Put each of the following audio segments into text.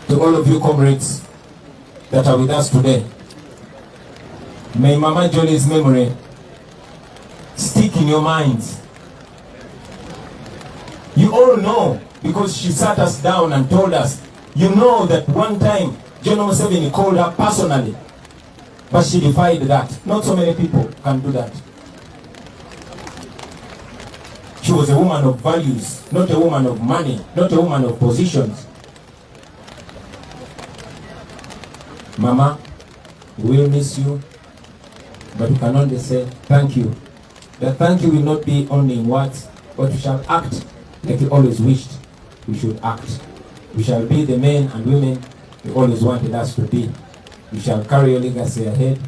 to all of you comrades that are with us today. May Mama Jolly's memory stick in your minds. You all know, because she sat us down and told us, you know that one time General Museveni called her personally, but she defied that. Not so many people can do that. She was a woman of values, not a woman of money, not a woman of positions. Mama, we will miss you, but we can only say thank you. The thank you will not be only in words, but we shall act like we always wished we should act. We shall be the men and women you always wanted us to be. We shall carry your legacy ahead.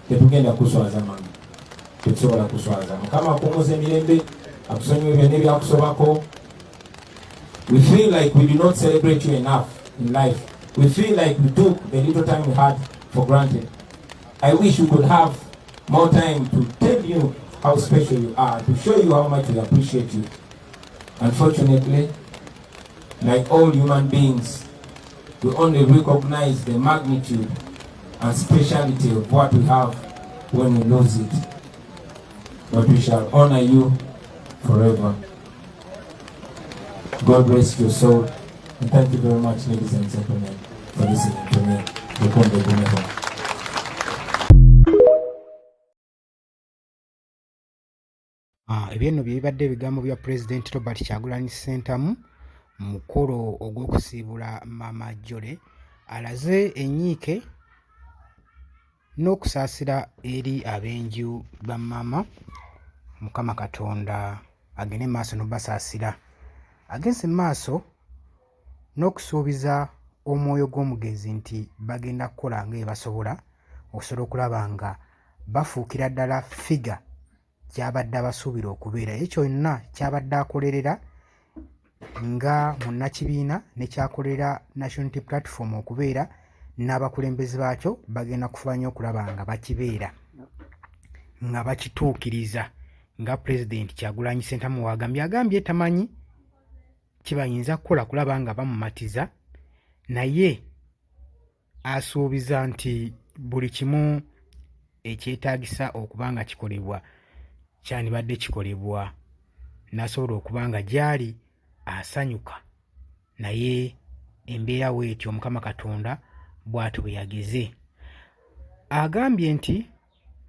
Tetugenda kuswaza mama. Tetusobola kuswaza. Mukama akumuze emirembe, akusonyiwe byonna ebyakusobako. We feel like we do not celebrate you enough in life. We feel like we took the little time we had for granted. I wish we could have more time to tell you how special you are, to show you how much we appreciate you. Unfortunately, like all human beings, we only recognize the magnitude and speciality of what we have when we lose it. But we shall honor you forever. God bless your soul. And thank you very much, ladies and gentlemen, for listening to me. Ebyenno byebadde ebigambo bya President Robert Kyagulanyi Ssentamu mu mukolo ogw'okusiibula Mama Jolly, alaze enyiike n'okusaasira eri ab'enju ba mama. Mukama Katonda agende maaso n'obasaasira, agenze maaso n'okusuubiza omwoyo gw'omugenzi nti bagenda kukola nga basobola okusobola okulaba nga bafuukira ddala figa kyabadde abasuubira okubeera. Ekyo kyonna kyabadde akolerera nga munnakibiina ne kyakolera National Unity Platform okubeera n'abakulembeze baakyo bagenda kufuba nnyo okulaba nga bakibeera nga bakituukiriza, nga President Kyagulanyi Ssentamu agambye tamanyi kibayinza kukola kulaba nga bamumatiza, naye asuubiza nti buli kimu ekyetaagisa okuba nga kikolebwa kyandibadde kikolebwa, n'asobola okuba nga gyali asanyuka. Naye embeera bw'etyo Mukama Katonda bw'atyo bwe yageze. Agambye nti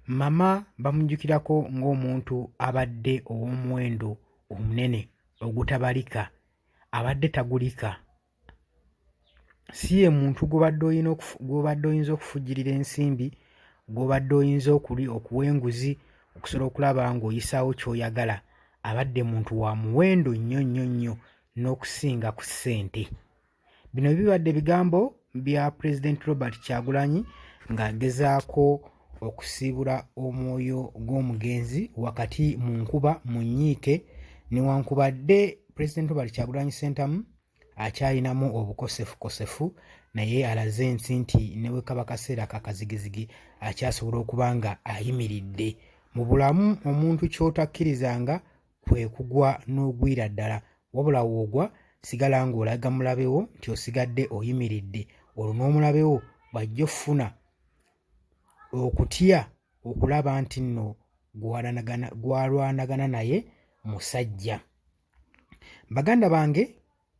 mama bamujjukirako ng'omuntu abadde ow'omuwendo omunene ogutabalika, abadde tagulika. Si ye muntu gw'obadde oyinza okufujjirira ensimbi, gw'obadde oyinza okuwa enguzi okusobola okulaba ng'oyisaawo ky'oyagala. Abadde muntu wa muwendo nnyo n'okusinga ku ssente. Bino bibadde bigambo bya President Robert Kyagulanyi ng'agezaako okusiibula omwoyo gw'omugenzi wakati mu nkuba mu nnyiike, newankubadde President Robert Kyagulanyi Ssentamu akyalinamu obukosefukosefu, naye alaze ensi nti ne bwe kaba kaseera kakazigizigi akyasobola okuba nga ayimiridde. Mu bulamu omuntu ky'otakkirizanga kwe kugwa n'ogwira ddala, wabula woogwa sigala ng'olaga mulabewo nti osigadde oyimiridde. Olwo n'omulabewo bw'ajja ofuna okutya okulaba nti nno gwalwanagana naye musajja. Baganda bange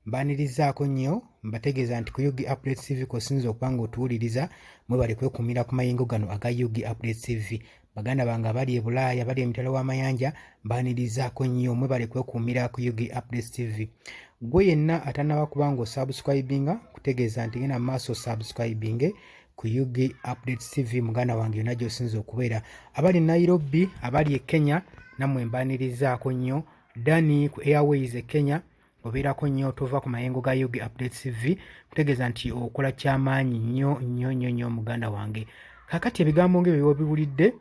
mbanirizaako nnyo, mbategeeza nti ku Yugi Updates TV kosinza okuba nga otuwuliriza, mwebale kwekuumira ku mayingo gano aga Yugi Updates TV. Baganda bange abali e Bulaaya, abali emitala w'amayanja, mbanirizaako nnyo, mwebale kwekuumira ku Yugi Updates TV. Gwe yenna atanaba kuba nga osubscribinga, kutegeeza nti genda mu maaso subscribinge ku Yugi Updates TV. Muganda wange yonna gy'osinza okubeera, abali Nairobi, abali e Kenya, nammwe mbanirizaako nnyo. Dani ku Airways e Kenya, obeerako nnyo tova ku mayengo ga Yugi Updates TV, kutegeeza nti okola kyamaanyi nnyo muganda wange. Kakati ebigambo ng'ebyo biwulidde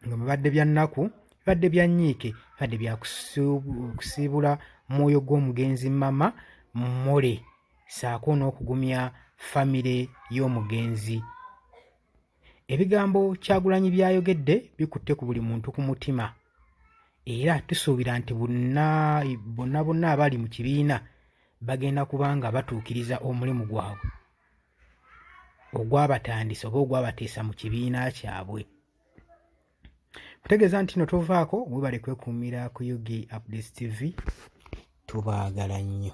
nga bibadde bya nnaku, bibadde bya nnyiike, bibadde bya kusiibula mwoyo gw'omugenzi Mama Jolly, saako n'okugumya famire y'omugenzi. Ebigambo Kyagulanyi byayogedde bikutte ku buli muntu ku mutima, era tusuubira nti bonna abali mu kibiina bagenda kuba nga batuukiriza omulimu gwabwe. ogwabatandisa oba ogwabateesa mu kibiina kyabwe. Kutegeeza nti no tovaako, mwebale kwekuumira ku UG Updates TV, tubaagala nnyo.